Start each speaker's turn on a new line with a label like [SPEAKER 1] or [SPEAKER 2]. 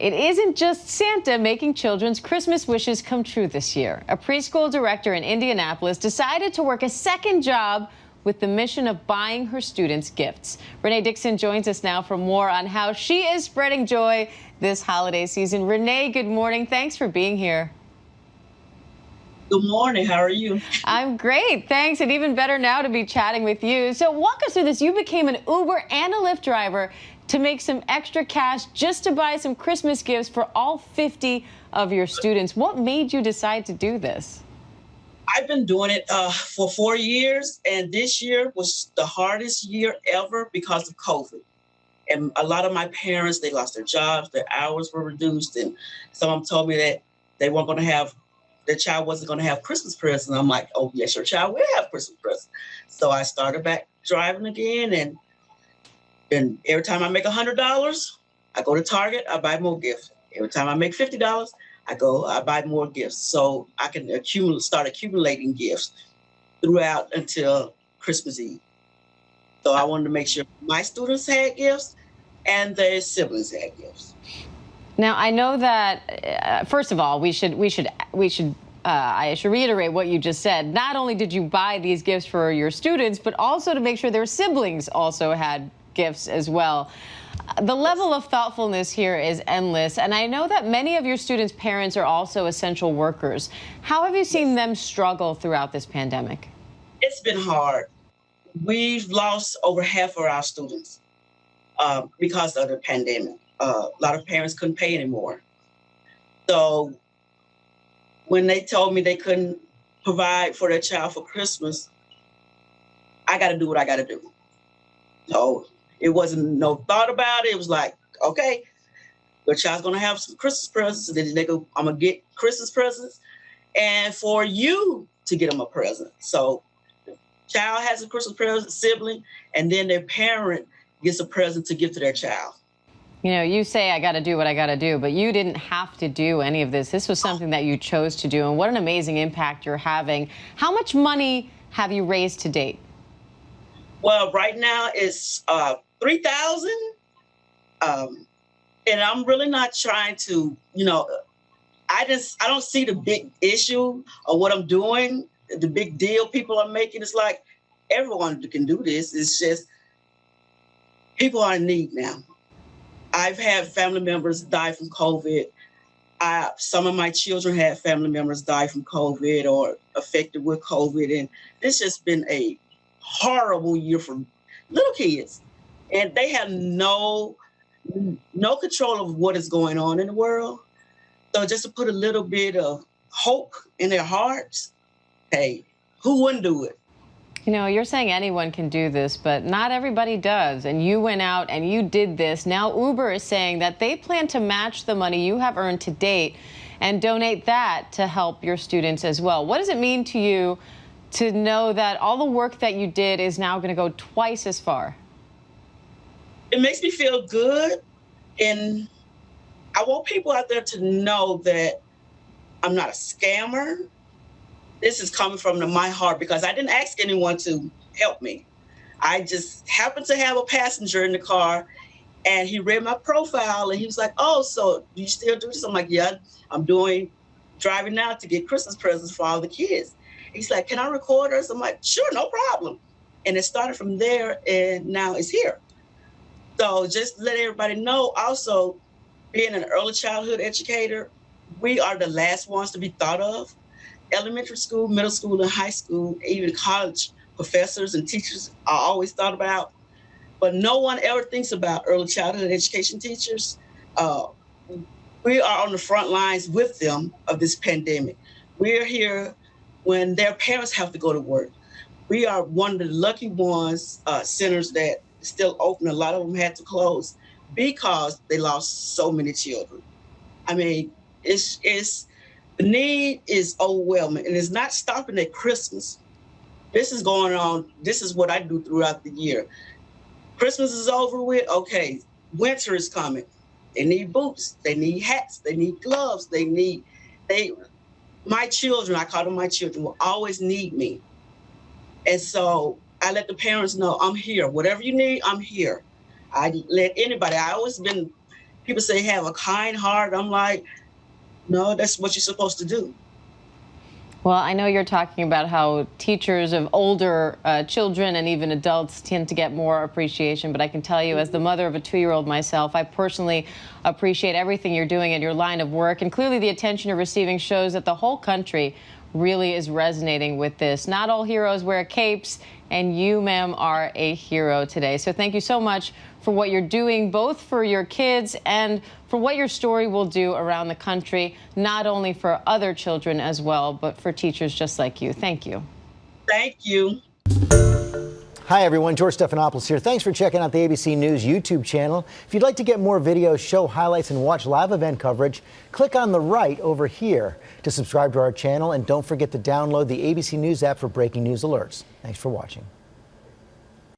[SPEAKER 1] It isn't just Santa making children's Christmas wishes come true this year. A preschool director in Indianapolis decided to work a second job with the mission of buying her students gifts. Renee Dixon joins us now for more on how she is spreading joy this holiday season. Renee, good morning. Thanks for being here.
[SPEAKER 2] Good morning. How are you?
[SPEAKER 1] I'm great, thanks, and even better now to be chatting with you. So walk us through this. You became an Uber and a Lyft driver to make some extra cash just to buy some Christmas gifts for all 50 of your students. What made you decide to do this?
[SPEAKER 2] I've been doing it for 4 years, and this year was the hardest year ever because of COVID. And a lot of my parents, they lost their jobs, their hours were reduced, and some of them told me that they weren't going to have, their child wasn't going to have Christmas presents. And I'm like, oh, yes, your child will have Christmas presents. So I started back driving again, and every time I make $100, I go to Target, I buy more gifts. Every time I make $50, I buy more gifts. So I can start accumulating gifts throughout until Christmas Eve. So I wanted to make sure my students had gifts and their siblings had gifts.
[SPEAKER 1] Now, I know that, first of all, I should reiterate what you just said. Not only did you buy these gifts for your students, but also to make sure their siblings also had gifts as well. The level of thoughtfulness here is endless, and I know that many of your students' parents are also essential workers. How have you seen them struggle throughout this pandemic?
[SPEAKER 2] It's been hard. We've lost over half of our students because of the pandemic. A lot of parents couldn't pay anymore. So when they told me they couldn't provide for their child for Christmas, I got to do what I got to do. So it wasn't no thought about it. It was like, okay, your child's going to have some Christmas presents. And then I'm going to get Christmas presents and for you to get them a present. So the child has a Christmas present, sibling, and then their parent gets a present to give to their child.
[SPEAKER 1] You know, you say I got to do what I got to do, but you didn't have to do any of this. This was something that you chose to do, and what an amazing impact you're having. How much money have you raised to date?
[SPEAKER 2] Well, right now it's $3,000, and I'm really not trying to, I don't see the big issue of what I'm doing, the big deal people are making. It's like everyone can do this. It's just people are in need now. I've had family members die from COVID. Some of my children had family members die from COVID or affected with COVID, and it's just been a horrible year for little kids, and they have no control of what is going on in the world. So just to put a little bit of hope in their hearts, hey, who wouldn't do it?
[SPEAKER 1] You know, you're saying anyone can do this, but not everybody does. And you went out and you did this. Now Uber is saying that they plan to match the money you have earned to date and donate that to help your students as well. What does it mean to you to know that all the work that you did is now going to go twice as far?
[SPEAKER 2] It makes me feel good, and I want people out there to know that I'm not a scammer. This is coming from my heart because I didn't ask anyone to help me. I just happened to have a passenger in the car, and he read my profile, and he was like, oh, so do you still do this? I'm like, yeah, I'm driving now to get Christmas presents for all the kids. He's like, can I record us? I'm like, sure, no problem. And it started from there, and now it's here. So just let everybody know, also, being an early childhood educator, we are the last ones to be thought of. Elementary school, middle school, and high school, even college professors and teachers are always thought about. But no one ever thinks about early childhood education teachers. We are on the front lines with them of this pandemic. We're here when their parents have to go to work. We are one of the lucky ones, centers that still open. A lot of them had to close because they lost so many children. I mean, the need is overwhelming, and it's not stopping at Christmas. This is going on. This is what I do throughout the year. Christmas is over with. Okay, winter is coming. They need boots. They need hats. They need gloves. My children, I call them my children, will always need me. And so I let the parents know I'm here. Whatever you need, I'm here. I let anybody. people say have a kind heart. I'm like, no, that's what you're supposed to do.
[SPEAKER 1] Well, I know you're talking about how teachers of older children and even adults tend to get more appreciation, but I can tell you, as the mother of a 2-year-old myself, I personally appreciate everything you're doing in your line of work, and clearly the attention you're receiving shows that the whole country really is resonating with this. Not all heroes wear capes, and you, ma'am, are a hero today. So thank you so much for what you're doing, both for your kids and for what your story will do around the country, not only for other children as well, but for teachers just like you. Thank you.
[SPEAKER 2] Thank you.
[SPEAKER 3] Hi, everyone. George Stephanopoulos here. Thanks for checking out the ABC News YouTube channel. If you'd like to get more videos, show highlights, and watch live event coverage, click on the right over here to subscribe to our channel. And don't forget to download the ABC News app for breaking news alerts. Thanks for watching.